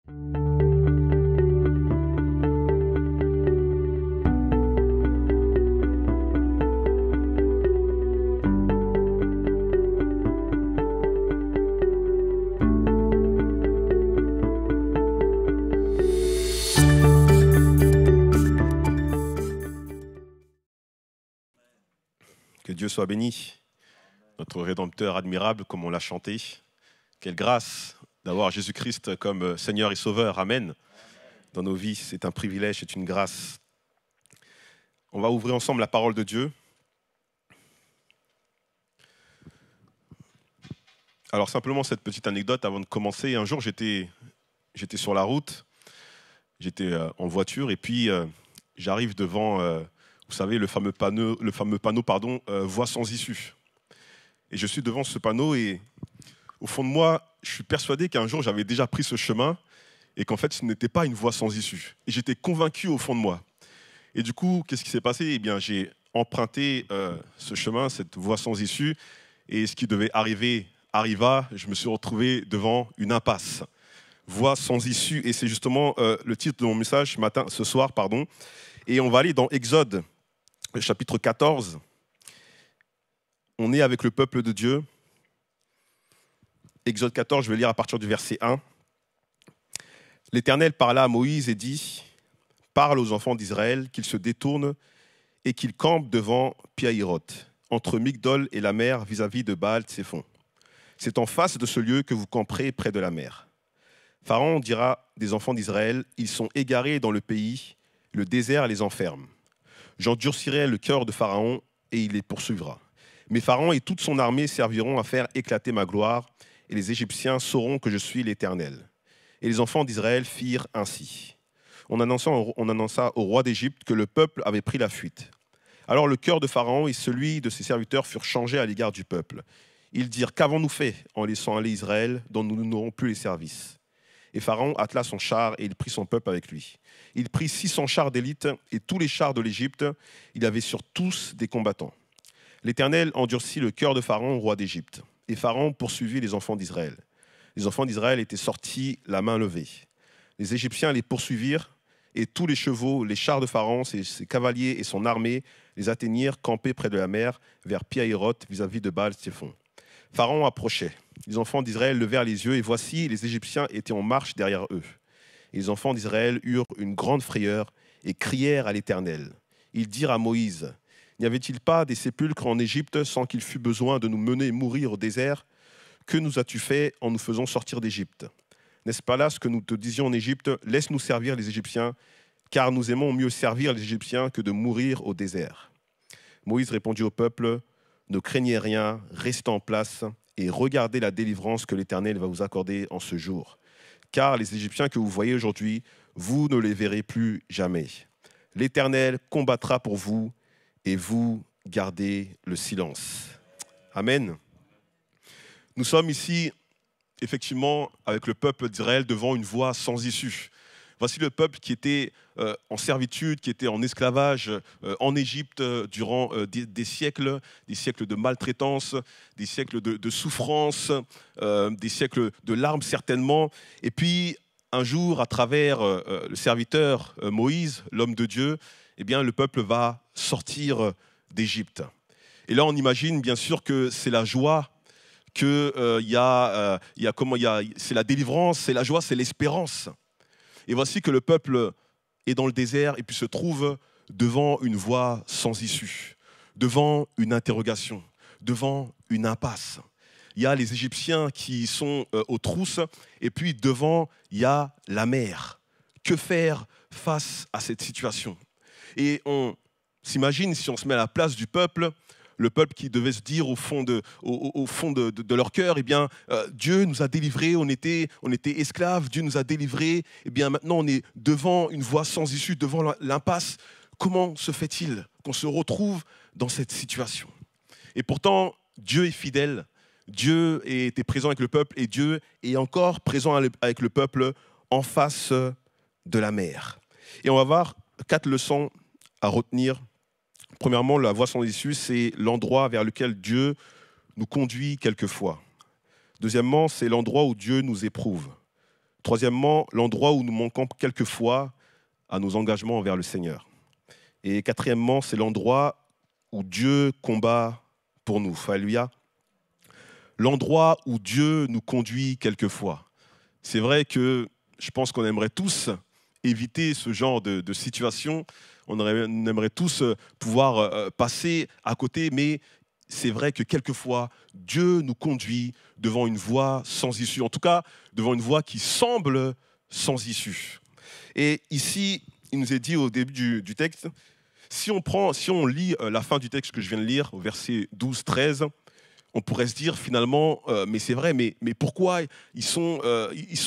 Que Dieu soit béni, notre Rédempteur admirable, comme on l'a chanté. Quelle grâce d'avoir Jésus-Christ comme Seigneur et Sauveur. Amen. Dans nos vies, c'est un privilège, c'est une grâce. On va ouvrir ensemble la parole de Dieu. Alors simplement cette petite anecdote avant de commencer. Un jour, j'étais sur la route, j'étais en voiture et puis j'arrive devant... vous savez, le fameux panneau, voie sans issue. Et je suis devant ce panneau et au fond de moi, je suis persuadé qu'un jour, j'avais déjà pris ce chemin et qu'en fait, ce n'était pas une voie sans issue. Et j'étais convaincu au fond de moi. Et du coup, qu'est-ce qui s'est passé? Eh bien, j'ai emprunté ce chemin, cette voie sans issue, et ce qui devait arriver arriva. Je me suis retrouvé devant une impasse. Voie sans issue. Et c'est justement le titre de mon message ce soir. Et on va aller dans Exode. Chapitre 14, on est avec le peuple de Dieu. Exode 14, je vais lire à partir du verset 1. L'Éternel parla à Moïse et dit « Parle aux enfants d'Israël qu'ils se détournent et qu'ils campent devant Pi-Hahiroth, entre Migdol et la mer vis-à-vis de Baal-Tséphon. C'est en face de ce lieu que vous camperez près de la mer. Pharaon dira des enfants d'Israël « Ils sont égarés dans le pays, le désert les enferme. J'endurcirai le cœur de Pharaon et il les poursuivra. Mais Pharaon et toute son armée serviront à faire éclater ma gloire, et les Égyptiens sauront que je suis l'Éternel. » Et les enfants d'Israël firent ainsi. On annonça au roi d'Égypte que le peuple avait pris la fuite. Alors le cœur de Pharaon et celui de ses serviteurs furent changés à l'égard du peuple. Ils dirent « Qu'avons-nous fait en laissant aller Israël, dont nous n'aurons plus les services ?» Et Pharaon attela son char et il prit son peuple avec lui. Il prit 600 chars d'élite et tous les chars de l'Égypte. Il avait sur tous des combattants. L'Éternel endurcit le cœur de Pharaon, roi d'Égypte. Et Pharaon poursuivit les enfants d'Israël. Les enfants d'Israël étaient sortis la main levée. Les Égyptiens les poursuivirent et tous les chevaux, les chars de Pharaon, ses cavaliers et son armée les atteignirent campés près de la mer vers Pi-Hahiroth vis-à-vis de Baal-Tséphon. Pharaon approchait. Les enfants d'Israël levèrent les yeux et voici, les Égyptiens étaient en marche derrière eux. Et les enfants d'Israël eurent une grande frayeur et crièrent à l'Éternel. Ils dirent à Moïse, « N'y avait-il pas des sépulcres en Égypte sans qu'il fût besoin de nous mener mourir au désert? Que nous as-tu fait en nous faisant sortir d'Égypte? N'est-ce pas là ce que nous te disions en Égypte? Laisse-nous servir les Égyptiens, car nous aimons mieux servir les Égyptiens que de mourir au désert. » Moïse répondit au peuple, « Ne craignez rien, restez en place et regardez la délivrance que l'Éternel va vous accorder en ce jour. Car les Égyptiens que vous voyez aujourd'hui, vous ne les verrez plus jamais. L'Éternel combattra pour vous et vous gardez le silence. » Amen. Nous sommes ici, effectivement, avec le peuple d'Israël devant une voie sans issue. Voici le peuple qui était en servitude, qui était en esclavage en Égypte durant des siècles de maltraitance, des siècles de souffrance, des siècles de larmes certainement. Et puis, un jour, à travers le serviteur Moïse, l'homme de Dieu, eh bien, le peuple va sortir d'Égypte. Et là, on imagine bien sûr que c'est la joie, c'est la délivrance, c'est la joie, c'est l'espérance. Et voici que le peuple est dans le désert et puis se trouve devant une voie sans issue, devant une interrogation, devant une impasse. Il y a les Égyptiens qui sont aux trousses et puis devant, il y a la mer. Que faire face à cette situation? Et on s'imagine, si on se met à la place du peuple, le peuple qui devait se dire au fond de leur cœur, eh bien, Dieu nous a délivrés, on était esclaves, Dieu nous a délivrés, eh bien maintenant on est devant une voie sans issue, devant l'impasse. Comment se fait-il qu'on se retrouve dans cette situation? Et pourtant, Dieu est fidèle, Dieu était présent avec le peuple et Dieu est encore présent avec le peuple en face de la mer. Et on va voir 4 leçons à retenir. Premièrement, la voie sans issue, c'est l'endroit vers lequel Dieu nous conduit quelquefois. Deuxièmement, c'est l'endroit où Dieu nous éprouve. Troisièmement, l'endroit où nous manquons quelquefois à nos engagements envers le Seigneur. Et quatrièmement, c'est l'endroit où Dieu combat pour nous. Alléluia. L'endroit où Dieu nous conduit quelquefois. C'est vrai que je pense qu'on aimerait tous éviter ce genre de situation. On aimerait tous pouvoir passer à côté, mais c'est vrai que quelquefois, Dieu nous conduit devant une voie sans issue. En tout cas, devant une voie qui semble sans issue. Et ici, il nous est dit au début du texte, si on lit la fin du texte que je viens de lire, au verset 12-13, on pourrait se dire finalement, mais c'est vrai, mais pourquoi ils sont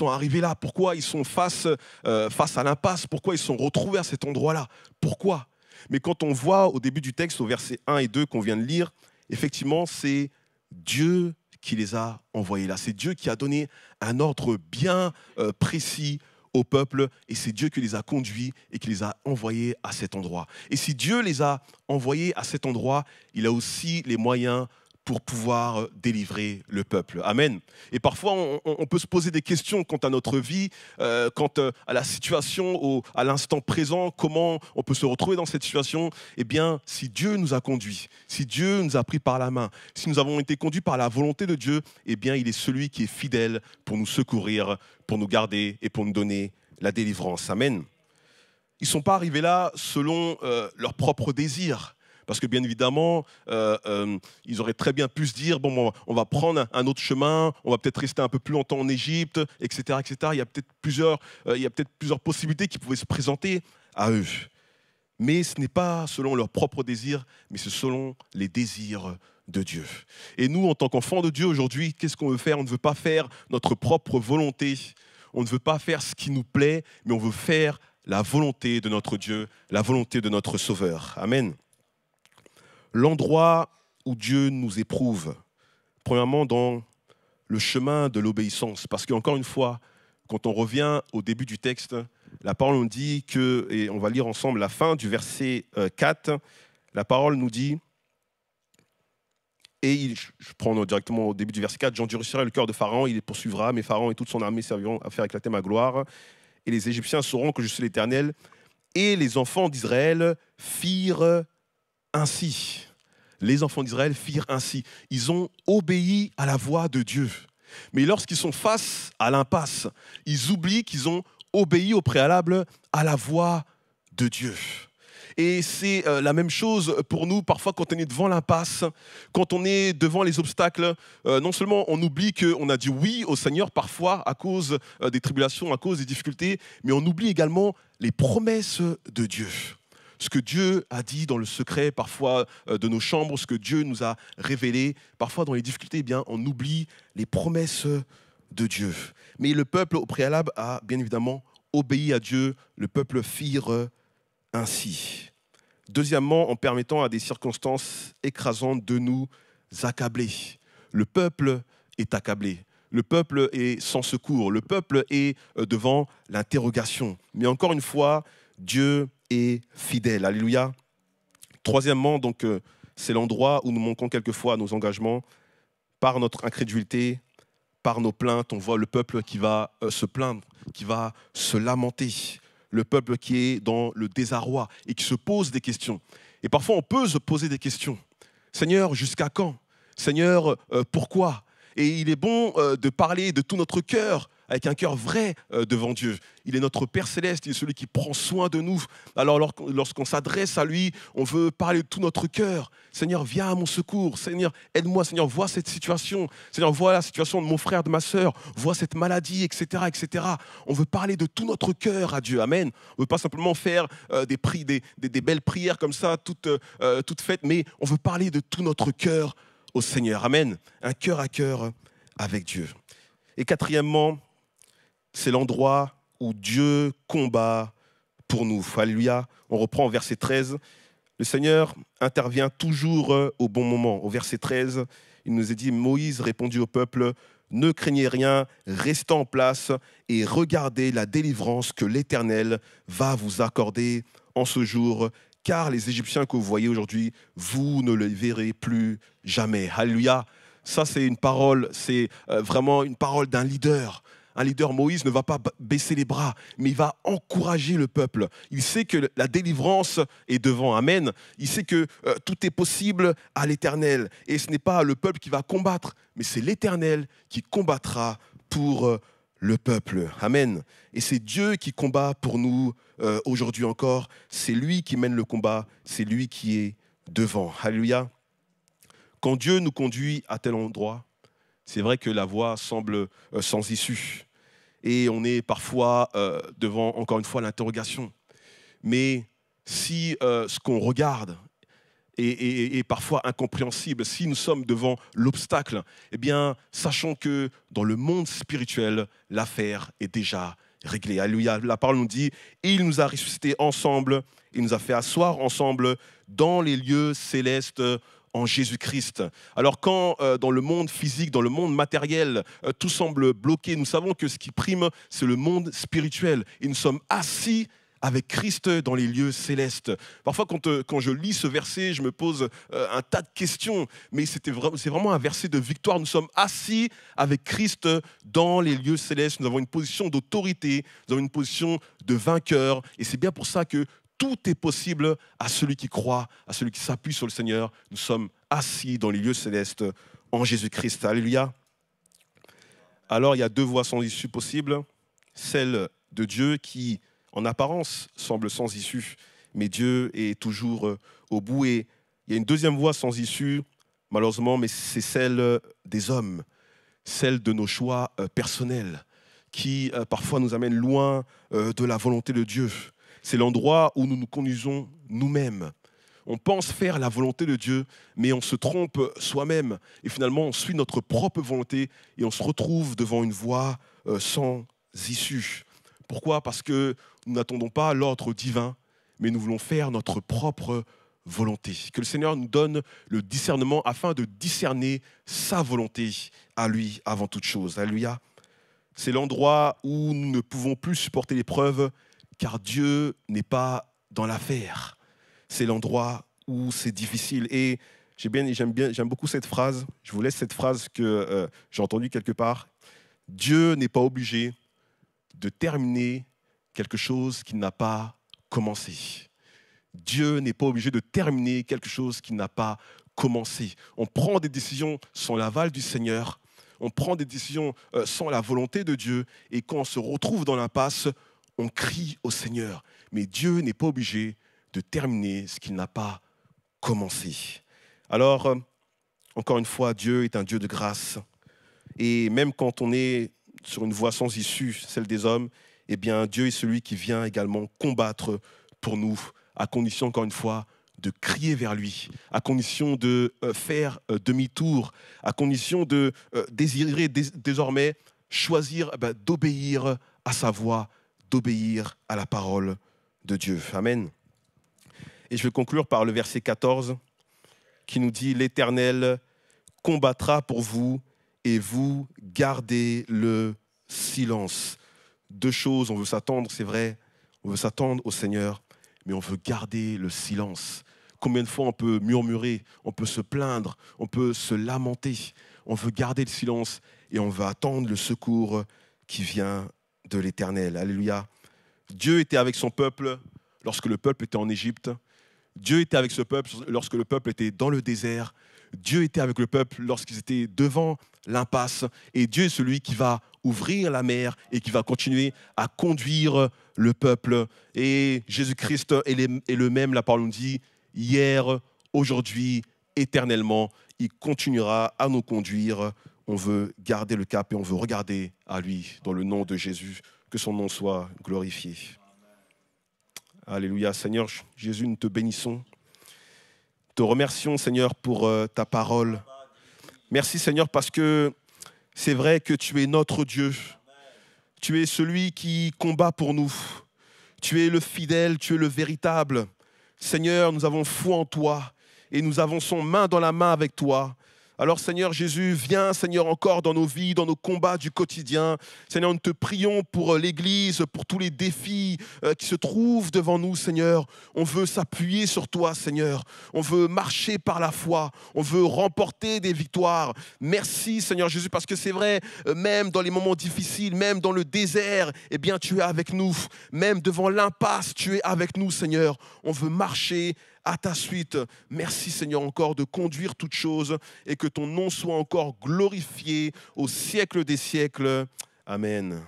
arrivés là? Pourquoi ils sont face à l'impasse? Pourquoi ils sont retrouvés à cet endroit-là? Pourquoi? Mais quand on voit au début du texte, au verset 1 et 2 qu'on vient de lire, effectivement, c'est Dieu qui les a envoyés là. C'est Dieu qui a donné un ordre bien précis au peuple, et c'est Dieu qui les a conduits et qui les a envoyés à cet endroit. Et si Dieu les a envoyés à cet endroit, il a aussi les moyens pour pouvoir délivrer le peuple. Amen. Et parfois, on peut se poser des questions quant à notre vie, quant à la situation, à l'instant présent, comment on peut se retrouver dans cette situation. Eh bien, si Dieu nous a conduits, si Dieu nous a pris par la main, si nous avons été conduits par la volonté de Dieu, eh bien, il est celui qui est fidèle pour nous secourir, pour nous garder et pour nous donner la délivrance. Amen. Ils ne sont pas arrivés là selon leur propre désir. Parce que bien évidemment, ils auraient très bien pu se dire, bon, on va prendre un autre chemin, on va peut-être rester un peu plus longtemps en Égypte, etc., etc. Il y a peut-être plusieurs possibilités qui pouvaient se présenter à eux. Mais ce n'est pas selon leur propre désir, mais c'est selon les désirs de Dieu. Et nous, en tant qu'enfants de Dieu, aujourd'hui, qu'est-ce qu'on veut faire? On ne veut pas faire notre propre volonté. On ne veut pas faire ce qui nous plaît, mais on veut faire la volonté de notre Dieu, la volonté de notre Sauveur. Amen. L'endroit où Dieu nous éprouve, premièrement dans le chemin de l'obéissance. Parce qu'encore une fois, quand on revient au début du texte, la parole nous dit que, et on va lire ensemble la fin du verset 4, la parole nous dit, et je prends directement au début du verset 4, « J'endurcirai le cœur de Pharaon, il les poursuivra, mais Pharaon et toute son armée serviront à faire éclater ma gloire, et les Égyptiens sauront que je suis l'Éternel. » Et les enfants d'Israël firent ainsi. Les enfants d'Israël firent ainsi. Ils ont obéi à la voix de Dieu. Mais lorsqu'ils sont face à l'impasse, ils oublient qu'ils ont obéi au préalable à la voix de Dieu. Et c'est la même chose pour nous, parfois quand on est devant l'impasse, quand on est devant les obstacles, non seulement on oublie qu'on a dit oui au Seigneur parfois à cause des tribulations, à cause des difficultés, mais on oublie également les promesses de Dieu. Ce que Dieu a dit dans le secret, parfois de nos chambres, ce que Dieu nous a révélé, parfois dans les difficultés, eh bien, on oublie les promesses de Dieu. Mais le peuple, au préalable, a bien évidemment obéi à Dieu. Le peuple firent ainsi. Deuxièmement, en permettant à des circonstances écrasantes de nous accabler. Le peuple est accablé. Le peuple est sans secours. Le peuple est devant l'interrogation. Mais encore une fois, Dieu est fidèle. Alléluia. Troisièmement, donc, c'est l'endroit où nous manquons quelquefois à nos engagements par notre incrédulité, par nos plaintes. On voit le peuple qui va se plaindre, qui va se lamenter. Le peuple qui est dans le désarroi et qui se pose des questions. Et parfois, on peut se poser des questions. Seigneur, jusqu'à quand? Seigneur, pourquoi? Et il est bon de parler de tout notre cœur, avec un cœur vrai devant Dieu. Il est notre Père Céleste, il est celui qui prend soin de nous. Alors lorsqu'on s'adresse à lui, on veut parler de tout notre cœur. Seigneur, viens à mon secours. Seigneur, aide-moi. Seigneur, vois cette situation. Seigneur, vois la situation de mon frère, de ma sœur. Vois cette maladie, etc., etc. On veut parler de tout notre cœur à Dieu. Amen. On ne veut pas simplement faire des belles prières comme ça, toutes faites, mais on veut parler de tout notre cœur au Seigneur. Amen. Un cœur à cœur avec Dieu. Et quatrièmement, c'est l'endroit où Dieu combat pour nous. Alléluia. On reprend au verset 13. Le Seigneur intervient toujours au bon moment. Au verset 13, il nous est dit, Moïse répondit au peuple, ne craignez rien, restez en place et regardez la délivrance que l'Éternel va vous accorder en ce jour, car les Égyptiens que vous voyez aujourd'hui, vous ne les verrez plus jamais. Alléluia. Ça, c'est une parole, c'est vraiment une parole d'un leader. un leader, Moïse, ne va pas baisser les bras, mais il va encourager le peuple. Il sait que la délivrance est devant. Amen. Il sait que tout est possible à l'Éternel. Et ce n'est pas le peuple qui va combattre, mais c'est l'Éternel qui combattra pour le peuple. Amen. Et c'est Dieu qui combat pour nous aujourd'hui encore. C'est lui qui mène le combat. C'est lui qui est devant. Alléluia. Quand Dieu nous conduit à tel endroit, c'est vrai que la voie semble sans issue. Et on est parfois devant, encore une fois, l'interrogation. Mais si ce qu'on regarde est parfois incompréhensible, si nous sommes devant l'obstacle, eh bien, sachons que dans le monde spirituel, l'affaire est déjà réglée. Alléluia. La parole nous dit, il nous a ressuscités ensemble, il nous a fait asseoir ensemble dans les lieux célestes en Jésus-Christ. Alors quand dans le monde physique, dans le monde matériel, tout semble bloqué, nous savons que ce qui prime, c'est le monde spirituel. Et nous sommes assis avec Christ dans les lieux célestes. Parfois, quand je lis ce verset, je me pose un tas de questions, mais c'est vraiment un verset de victoire. Nous sommes assis avec Christ dans les lieux célestes. Nous avons une position d'autorité, nous avons une position de vainqueur, et c'est bien pour ça que tout est possible à celui qui croit, à celui qui s'appuie sur le Seigneur. Nous sommes assis dans les lieux célestes en Jésus-Christ. Alléluia. Alors, il y a deux voies sans issue possibles. Celle de Dieu qui, en apparence, semble sans issue, mais Dieu est toujours au bout. Et il y a une deuxième voie sans issue, malheureusement, mais c'est celle des hommes, celle de nos choix personnels, qui parfois nous amènent loin de la volonté de Dieu. C'est l'endroit où nous nous conduisons nous-mêmes. On pense faire la volonté de Dieu, mais on se trompe soi-même. Et finalement, on suit notre propre volonté et on se retrouve devant une voie sans issue. Pourquoi ? Parce que nous n'attendons pas l'ordre divin, mais nous voulons faire notre propre volonté. Que le Seigneur nous donne le discernement afin de discerner sa volonté à lui avant toute chose. Alléluia. C'est l'endroit où nous ne pouvons plus supporter l'épreuve, car Dieu n'est pas dans l'affaire. C'est l'endroit où c'est difficile. Et j'aime beaucoup cette phrase. Je vous laisse cette phrase que j'ai entendue quelque part. Dieu n'est pas obligé de terminer quelque chose qui n'a pas commencé. Dieu n'est pas obligé de terminer quelque chose qui n'a pas commencé. On prend des décisions sans l'aval du Seigneur. On prend des décisions sans la volonté de Dieu. Et quand on se retrouve dans l'impasse, on crie au Seigneur. Mais Dieu n'est pas obligé de terminer ce qu'il n'a pas commencé. Alors, encore une fois, Dieu est un Dieu de grâce. Et même quand on est sur une voie sans issue, celle des hommes, eh bien, Dieu est celui qui vient également combattre pour nous, à condition, encore une fois, de crier vers lui, à condition de faire demi-tour, à condition de désirer désormais choisir d'obéir à sa voix, d'obéir à la parole de Dieu. Amen. Et je vais conclure par le verset 14 qui nous dit « L'Éternel combattra pour vous et vous gardez le silence. » Deux choses, on veut s'attendre, c'est vrai, on veut s'attendre au Seigneur, mais on veut garder le silence. Combien de fois on peut murmurer, on peut se plaindre, on peut se lamenter. On veut garder le silence et on veut attendre le secours qui vient de l'Éternel. Alléluia. Dieu était avec son peuple lorsque le peuple était en Égypte. Dieu était avec ce peuple lorsque le peuple était dans le désert. Dieu était avec le peuple lorsqu'ils étaient devant l'impasse. Et Dieu est celui qui va ouvrir la mer et qui va continuer à conduire le peuple. Et Jésus-Christ est le même, la parole nous dit, hier, aujourd'hui, éternellement. Il continuera à nous conduire. On veut garder le cap et on veut regarder à lui dans le nom de Jésus. Que son nom soit glorifié. Alléluia. Seigneur Jésus, nous te bénissons. Te remercions, Seigneur, pour ta parole. Merci, Seigneur, parce que c'est vrai que tu es notre Dieu. Tu es celui qui combat pour nous. Tu es le fidèle, tu es le véritable. Seigneur, nous avons foi en toi et nous avançons main dans la main avec toi Alors Seigneur Jésus, viens Seigneur encore dans nos vies, dans nos combats du quotidien. Seigneur, nous te prions pour l'Église, pour tous les défis qui se trouvent devant nous, Seigneur. On veut s'appuyer sur toi, Seigneur. On veut marcher par la foi. On veut remporter des victoires. Merci Seigneur Jésus, parce que c'est vrai, même dans les moments difficiles, même dans le désert, eh bien tu es avec nous. Même devant l'impasse, tu es avec nous, Seigneur. On veut marcher à ta suite. Merci Seigneur encore de conduire toutes choses et que ton nom soit encore glorifié au siècle des siècles. Amen.